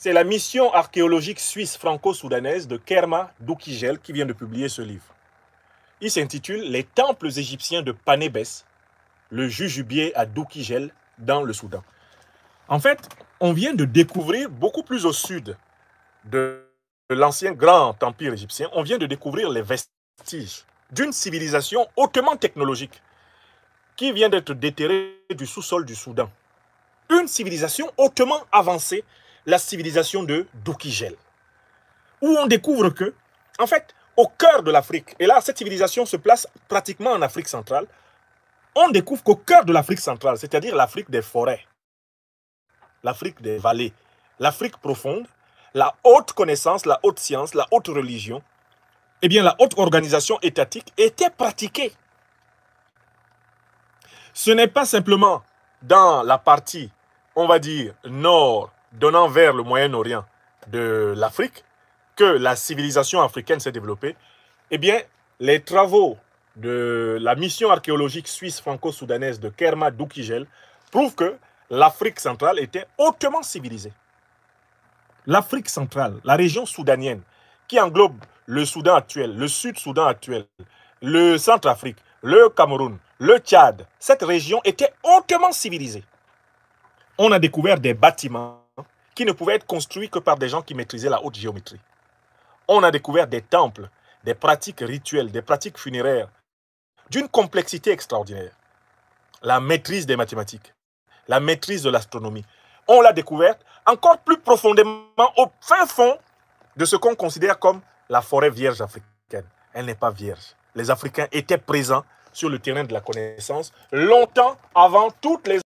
C'est la mission archéologique suisse franco-soudanaise de Kerma Doukigel qui vient de publier ce livre. Il s'intitule « Les temples égyptiens de Panébès, le jujubier à Doukigel dans le Soudan ». En fait, on vient de découvrir beaucoup plus au sud de l'ancien grand empire égyptien, on vient de découvrir les vestiges d'une civilisation hautement technologique qui vient d'être déterrée du sous-sol du Soudan. Une civilisation hautement avancée, la civilisation de Doukigel, où on découvre que, en fait, au cœur de l'Afrique, et là, cette civilisation se place pratiquement en Afrique centrale, on découvre qu'au cœur de l'Afrique centrale, c'est-à-dire l'Afrique des forêts, l'Afrique des vallées, l'Afrique profonde, la haute connaissance, la haute science, la haute religion, eh bien, la haute organisation étatique était pratiquée. Ce n'est pas simplement dans la partie, on va dire, nord, donnant vers le Moyen-Orient de l'Afrique, que la civilisation africaine s'est développée. Eh bien, les travaux de la mission archéologique suisse franco-soudanaise de Kerma Doukigel prouvent que l'Afrique centrale était hautement civilisée. L'Afrique centrale, la région soudanienne, qui englobe le Soudan actuel, le Sud-Soudan actuel, le Centrafrique, le Cameroun, le Tchad, cette région était hautement civilisée. On a découvert des bâtiments qui ne pouvaient être construits que par des gens qui maîtrisaient la haute géométrie. On a découvert des temples, des pratiques rituelles, des pratiques funéraires, d'une complexité extraordinaire. La maîtrise des mathématiques, la maîtrise de l'astronomie. On l'a découverte encore plus profondément au fin fond de ce qu'on considère comme la forêt vierge africaine. Elle n'est pas vierge. Les Africains étaient présents sur le terrain de la connaissance longtemps avant toutes les